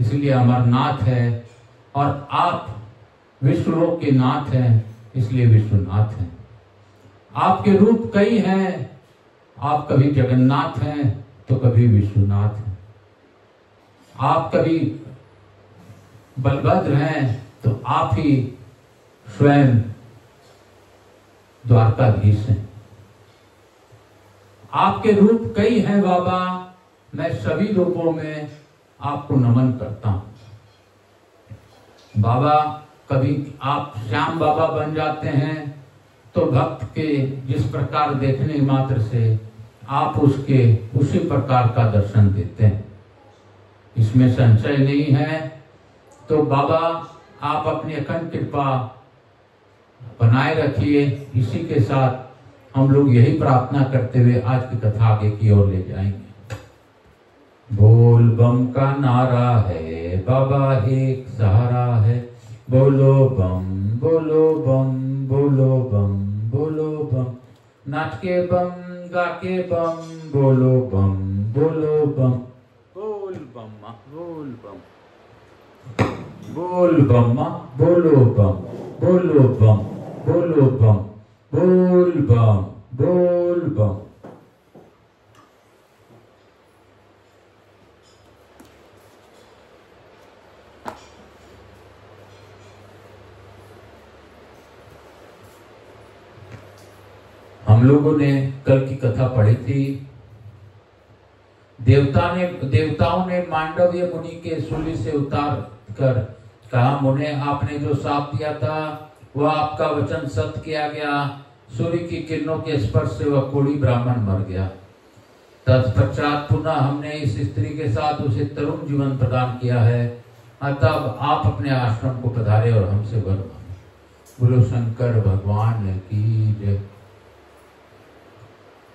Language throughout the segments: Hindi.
इसलिए अमरनाथ है, और आप विश्वलोक के नाथ हैं, इसलिए विश्वनाथ हैं। आपके रूप कई हैं, आप कभी जगन्नाथ हैं तो कभी विश्वनाथ हैं। आप कभी बलभद्र हैं तो आप ही स्वयं द्वारकाधीश हैं। आपके रूप कई हैं बाबा, मैं सभी रूपों में आपको नमन करता हूं। बाबा कभी आप श्याम बाबा बन जाते हैं तो भक्त के जिस प्रकार देखने मात्र से आप उसके उसी प्रकार का दर्शन देते हैं, इसमें संशय नहीं है। तो बाबा आप अपनी अखंड कृपा बनाए रखिए। इसी के साथ हम लोग यही प्रार्थना करते हुए आज की कथा आगे की ओर ले जाएंगे। बोल बम का नारा है, बाबा एक सहारा है। बोलो बम, बोलो बम, बोलो बम, बोलो बम। नाच के बम, गा के बम, बोलो बम, बोलो बम। बोल बम्मा, बोल बम, बोल बम्मा, बोलो बम, बोलो बम, बोलो बम, बोल बम, बोल बम। हम लोगों ने कल की कथा पढ़ी थी। देवताओं ने मांडव्य मुनि के सूली से उतार कर कहा, मुने आपने जो शाप दिया था वह आपका वचन सत्य किया गया। सूर्य की किरणों के स्पर्श से वह कोढ़ी ब्राह्मण मर गया। तत्पश्चात पुनः हमने इस स्त्री के साथ उसे तरुण जीवन प्रदान किया है। तब आप अपने आश्रम को पधारे और हमसे वर मांगे। बोलो शंकर भगवान की जय।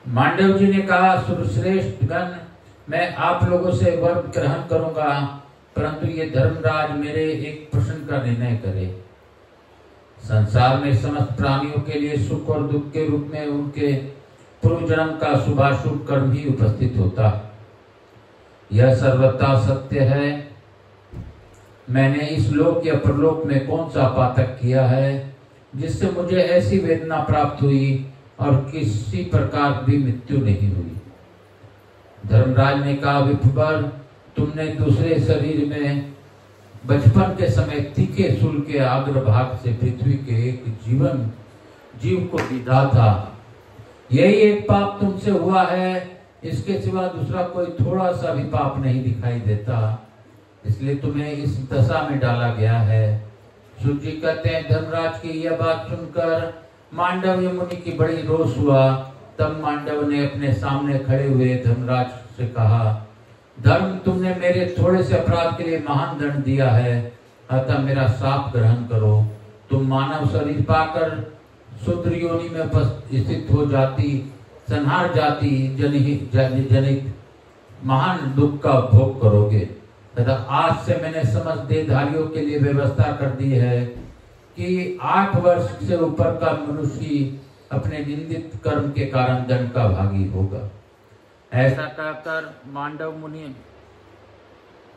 मांडव जी ने कहा, सुरश्रेष्ठ गण, मैं आप लोगों से वर ग्रहण करूंगा, परंतु ये धर्मराज मेरे एक प्रश्न का निर्णय करे। संसार में समस्त प्राणियों के लिए सुख और दुख के रूप में उनके पूर्व जन्म का शुभाशुभ कर्म ही उपस्थित होता। यह सर्वथा सत्य है। मैंने इस लोक या परलोक में कौन सा पातक किया है जिससे मुझे ऐसी वेदना प्राप्त हुई और किसी प्रकार भी मृत्यु नहीं हुई। धर्मराज ने कहा, विप्रवर, तुमने दूसरे शरीर में बचपन के समय तीखे शूल के अग्र भाग से पृथ्वी के एक जीव को विधा था। यही एक पाप तुमसे हुआ है, इसके सिवा दूसरा कोई थोड़ा सा भी पाप नहीं दिखाई देता, इसलिए तुम्हें इस दशा में डाला गया है। सूत जी कहते हैं, धर्मराज की यह बात सुनकर मांडव्य मुनि की बड़ी रोष हुआ। तब मांडव ने अपने सामने खड़े हुए धर्मराज से कहा, धर्म, तुमने मेरे थोड़े से अपराध के लिए महान दंड दिया है, अतः मेरा शाप ग्रहण करो। तुम मानव शरीर पाकर शूद्र योनि में स्थित हो जाती, संहार जाति जनित महान दुख का भोग करोगे। तथा आज से मैंने समस्त देहधारियों के लिए व्यवस्था कर दी है कि 8 वर्ष से ऊपर का मनुष्य अपने निंदित कर्म के कारण दंड का भागी होगा। ऐसा कहकर मांडव मुनि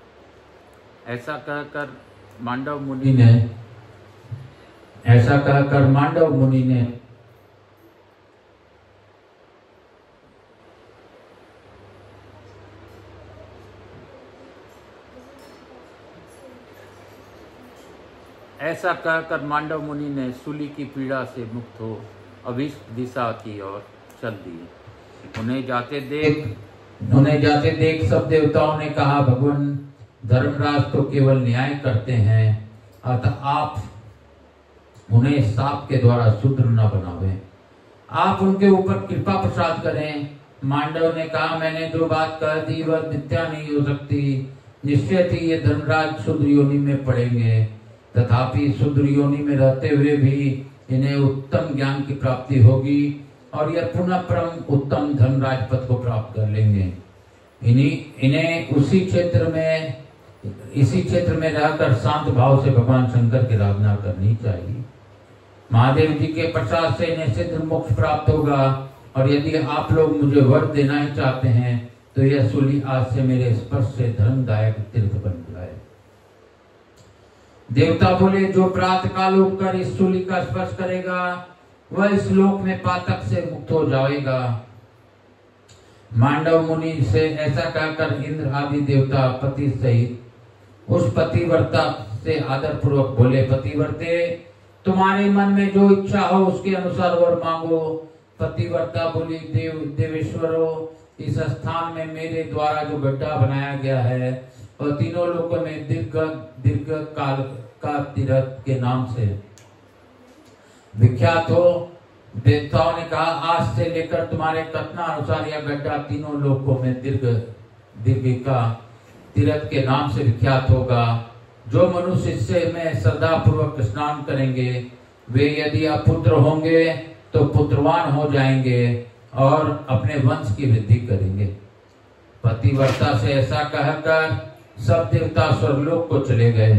ने सूली की पीड़ा से मुक्त हो अभीष्ट दिशा की ओर चल दिए। उन्हें जाते देख सब देवताओं ने कहा, भगवान, धर्मराज तो केवल न्याय करते हैं, अतः आप उन्हें शाप के द्वारा शूद्र न बनावे, आप उनके ऊपर कृपा प्रसाद करें। मांडव ने कहा, मैंने जो बात कह दी वह मिथ्या नहीं हो सकती। निश्चय ही ये धर्मराज शूद्र योनि में पड़ेंगे, तथापि शूद्र योनि में रहते हुए भी इन्हें उत्तम ज्ञान की प्राप्ति होगी और यह पुनः परम उत्तम धर्मराज पद को प्राप्त कर लेंगे। इन्हें इसी क्षेत्र में रहकर शांत भाव से भगवान शंकर की आराधना करनी चाहिए। महादेव जी के प्रसाद से इन्हें सिद्ध मोक्ष प्राप्त होगा। और यदि आप लोग मुझे वर देना ही चाहते हैं तो यह सूली आज से मेरे स्पर्श से धर्मदायक तीर्थ बन जाए। देवता बोले जो प्रातः काल उठकर इस सूली का स्पर्श करेगा वह इस लोक में पातक से मुक्त हो जाएगा। मांडव मुनि से ऐसा कहकर इंद्र आदि देवता पति सहित उस पतिव्रता से आदर पूर्वक बोले, पतिव्रते तुम्हारे मन में जो इच्छा हो उसके अनुसार वर मांगो। पतिव्रता बोली, देवेश्वरो इस स्थान में मेरे द्वारा जो गड्ढा बनाया गया है और तीनों लोगों में दीर्घ काल का तीर्थ के नाम से विख्यात हो। देवताओं ने कहा आज से लेकर तुम्हारे कथना अनुसार यह गड्ढा तीनों लोकों में दीर्घ का तीर्थ के नाम से विख्यात होगा। जो मनुष्य इससे में श्रद्धा पूर्वक स्नान करेंगे वे यदि अपुत्र होंगे तो पुत्रवान हो जाएंगे और अपने वंश की वृद्धि करेंगे। पतिव्रता से ऐसा कहकर सब देवता स्वर्गलोक को चले गए।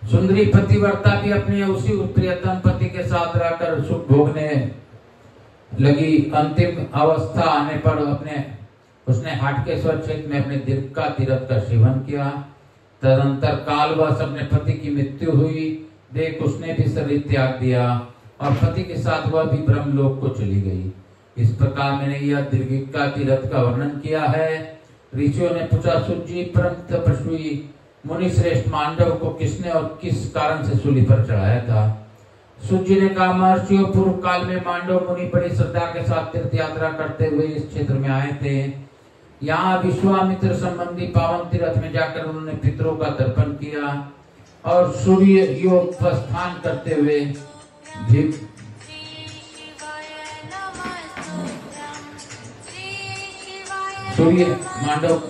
सुंदरी पतिव्रता भी अपने उसी प्रियतम पति के साथ रहकर सुख भोगने लगी। अंतिम अवस्था आने पर उसने हाटकेश्वर क्षेत्र में अपने दीर्घ का तीर्थ का सेवन किया। तदंतर कालवश अपने पति की मृत्यु हुई। देख उसने भी शरीर त्याग दिया और पति के साथ वह भी ब्रह्मलोक को चली गई। इस प्रकार मैंने यह दीर्घ का तीर्थ का वर्णन किया है। ऋषियों ने पूछा, सुजी परम तपस्वी मुनि श्रेष्ठ मांडव को किसने और किस कारण से सूली पर चढ़ाया था? सुजी ने कहा, महर्षियों पूर्व काल में मांडव मुनि बड़ी श्रद्धा के साथ तीर्थ यात्रा करते हुए इस क्षेत्र में आए थे। यहाँ विश्वामित्र संबंधी पावन तीर्थ में जाकर उन्होंने पितरों का तर्पण किया और सूर्य योग प्रस्थान करते हुए सूर्य मांडव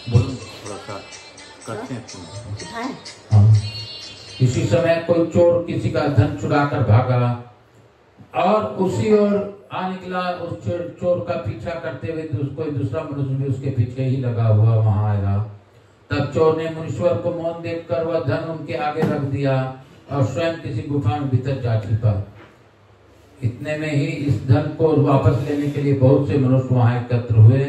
बोलो थोड़ा सा करते हैं। इसी समय कोई चोर किसी का धन चुराकर भागा और उसी ओर आ निकला। उस चोर का पीछा करते हुए कोई दूसरा मनुष्य भी उसके पीछे ही लगा हुआ वहां आया। तब चोर ने मुनीश्वर को मौन देखकर वह धन उनके आगे रख दिया और स्वयं किसी गुफा में भीतर जा छिपा। इतने में ही इस धन को वापस लेने के लिए बहुत से मनुष्य वहां एकत्र हुए।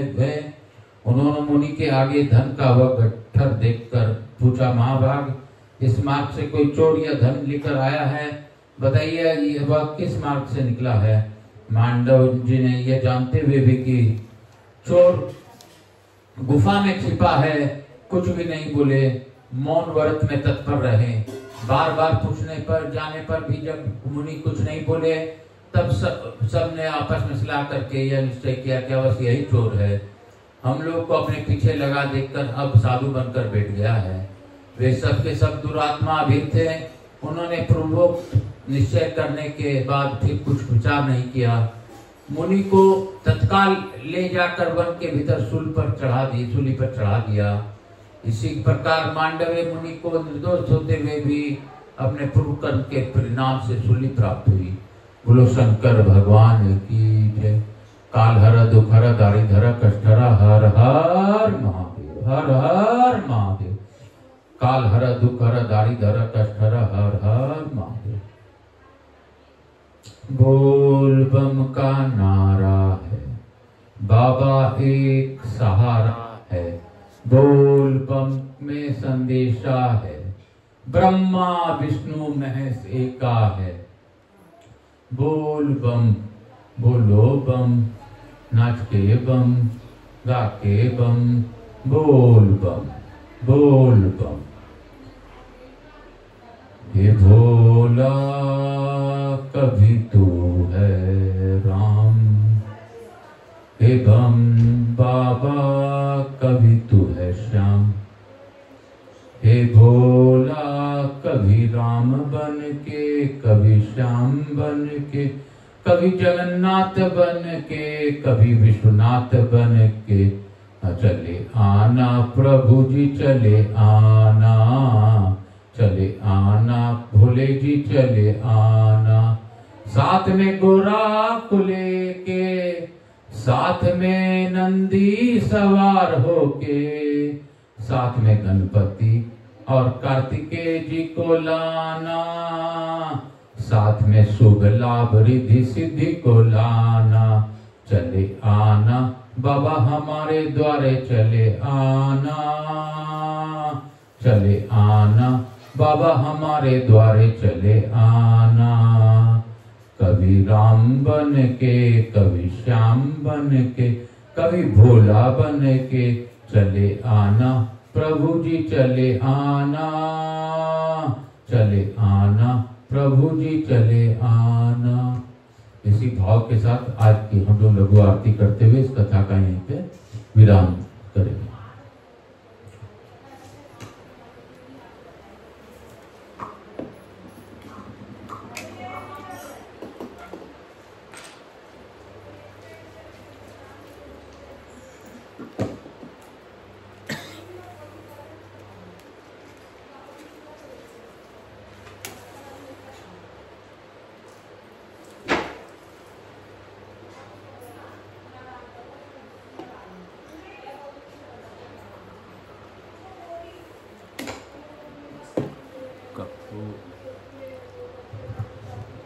उन्होंने मुनि के आगे धन का वह गट्ठर देखकर पूछा, महाभाग इस मार्ग से कोई चोर या धन लेकर आया है, बताइए वह किस मार्ग से निकला है? मांडव जी ने यह जानते हुए भी कि चोर गुफा में छिपा है कुछ भी नहीं बोले, मौन व्रत में तत्पर रहे। बार बार पूछने पर जाने पर भी जब मुनि कुछ नहीं बोले तब सब ने आपस में सलाह करके यह निश्चय किया कि बस यही चोर है। हम लोग को अपने पीछे लगा देखकर अब साधु बनकर बैठ गया है। वे सब के सब दुरात्मा भी थे। उन्होंने पूर्वोक्त निश्चय करने के बाद फिर कुछ विचार नहीं किया। मुनि को तत्काल ले जाकर वन के भीतर सूली पर चढ़ा दिया। इसी प्रकार मांडव्य मुनि को निर्दोष होते हुए भी अपने पूर्व कर्म के परिणाम से सूली प्राप्त हुई। बोलो शंकर भगवान की जय। काल हर दुख हर दारिद्र कष्ट हर हर महादेव, हर हर महादेव। काल हर दुख हर दारिद्र कष्ट हर हर महादेव। बोल बम का नारा है, बाबा एक सहारा है। बोल बम में संदेशा है, ब्रह्मा विष्णु महेश एका है। बोल बम बोलो बम, नाच के बम, गा के बम, बोल बम बोल बम। हे भोला कभी तू है राम, हे बम बाबा कभी तू है श्याम। हे भोला कभी राम बन के, कभी श्याम बन के, कभी जगन्नाथ बन के, कभी विश्वनाथ बन के चले आना प्रभु जी, चले आना, चले आना भोले जी, चले आना। साथ में गोरा को लेके, साथ में नंदी सवार होके, साथ में गणपति और कार्तिकेय जी को लाना, साथ में शुभ लाभ रिद्धि सिद्धि को लाना। चले आना बाबा हमारे द्वारे चले आना, चले आना, बाबा हमारे द्वारे चले आना। कभी राम बन के, कभी श्याम बन के, कभी भोला बन के चले आना, प्रभु जी चले आना, चले आना, प्रभु जी चले आना। इसी भाव के साथ आज की हम लोग लघु आरती करते हुए इस कथा का यहीं पे विराम करेंगे।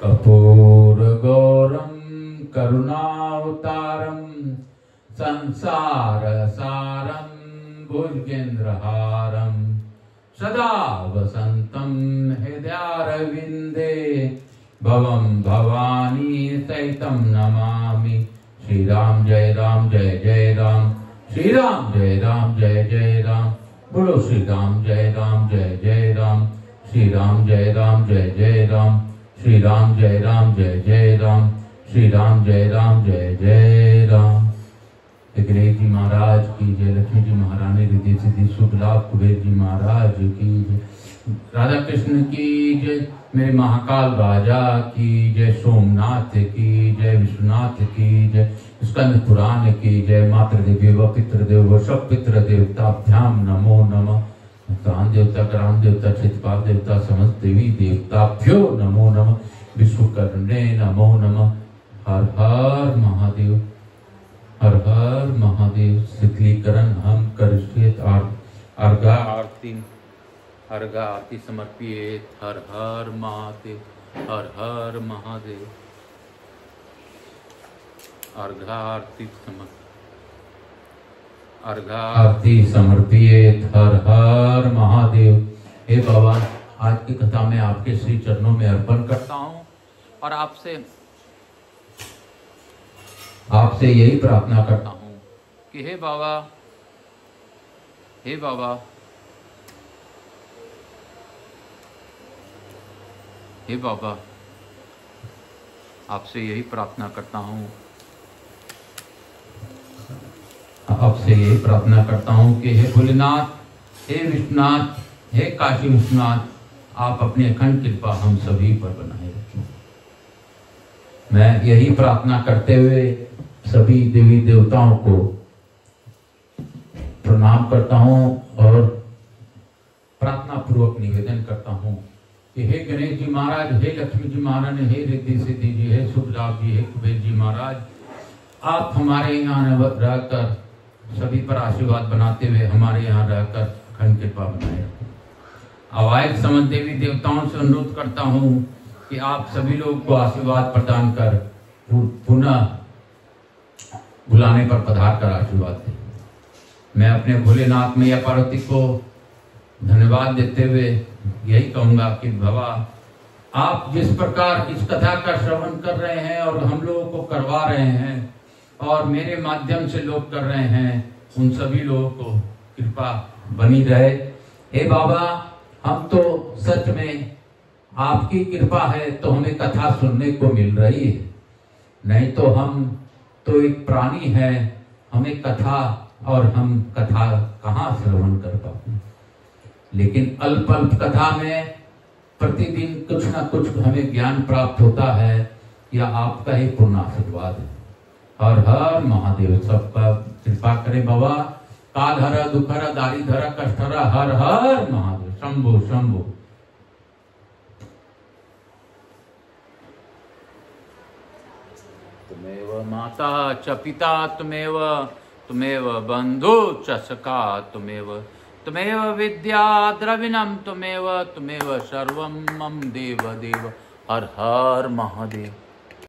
कपूरगौरं करुणावतारं संसारसारं भुजगेन्द्रहारं सदा वसन्तं हृदयारविन्दे भवं भवानी सहितं नमामि। श्री राम जय राम जय जय राम, श्री राम जय राम जय जय राम, बोलो श्री राम जय राम जय जय राम, श्री राम जय राम जय जय राम, श्री राम जय राम जय जय राम, श्री राम जय राम जय जय राम। गणेश जी महाराज की जय, लक्ष्मी जी महारानी रिद्धि सिद्धि शुभ लाभ, कुबेर जी महाराज की जय, राधा कृष्ण की जय, मेरे महाकाल राजा की जय, सोमनाथ की जय, विश्वनाथ की जय, स्कंद पुराण की जय, मातृदेवी व पितृदेव व सब पितृ देवताभ्याम नमो नमः। दान देवता, ग्राम देवता, चित्पाल देवता, समस्त देवी देवताभ्यो नमो नमः। विश्वकर्णे नमो नमः। हर हर महादेव, हर हर महादेव। शीतलीकरण हम करिष्येत, अर्घा आरती, अर्घा आरती समर्पियेत। हर हर महादेव, हर हर महादेव। अर्घा आरती आरती समर्पियेत। हर हर महादेव। हे बाबा, आज की कथा में आपके श्री चरणों में अर्पण करता हूँ और आपसे यही प्रार्थना करता हूँ कि हे बाबा, हे बाबा, हे बाबा, आपसे यही प्रार्थना करता हूँ, आपसे यही प्रार्थना करता हूँ कि हे भोलेनाथ, हे विश्वनाथ, हे काशी विश्वनाथ, आप अपनी अखंड कृपा हम सभी पर बनाए रखें। मैं यही प्रार्थना करते हुए सभी देवी देवताओं को प्रणाम करता हूँ और प्रार्थना पूर्वक निवेदन करता हूँ कि हे गणेश जी महाराज, हे लक्ष्मी जी महाराज, हे रिद्धि सिद्धि जी, हे शुभ लाभ जी, हे कुबेर जी महाराज, आप हमारे यहाँ रहकर सभी पर आशीर्वाद बनाते हुए हमारे यहाँ रहकर अखंड कृपा बनाए रखें। अवायक समस्त देवी देवताओं से अनुरोध करता हूँ कि आप सभी लोगों को आशीर्वाद प्रदान कर पुनः बुलाने पर पधार कर आशीर्वाद दें। मैं अपने भोलेनाथ मैया पार्वती को धन्यवाद देते हुए यही कहूंगा कि बाबा, आप जिस प्रकार इस कथा का श्रवण कर रहे हैं और हम लोगों को करवा रहे हैं और मेरे माध्यम से लोग कर रहे हैं, उन सभी लोगों को कृपा बनी रहे। हे बाबा, हम तो सच में आपकी कृपा है तो हमें कथा सुनने को मिल रही है, नहीं तो हम तो एक प्राणी है, हमें कथा और हम कथा कहाँ श्रवण कर पाते। लेकिन अल्प अल्प कथा में प्रतिदिन कुछ ना कुछ हमें ज्ञान प्राप्त होता है, या आपका ही पूर्ण आशीर्वाद है। हर हर महादेव। सबका कृपा करें बाबा। कालहर, दुखहर, दारिधर, कष्टहर, हर हर महादेव। शंभो शंभो। तुमेव माता च पिता, तुमेव बंधु च सखा, तुमेव विद्या द्रविणम, तुमेव सर्वम मम देव देव। हर हर महादेव।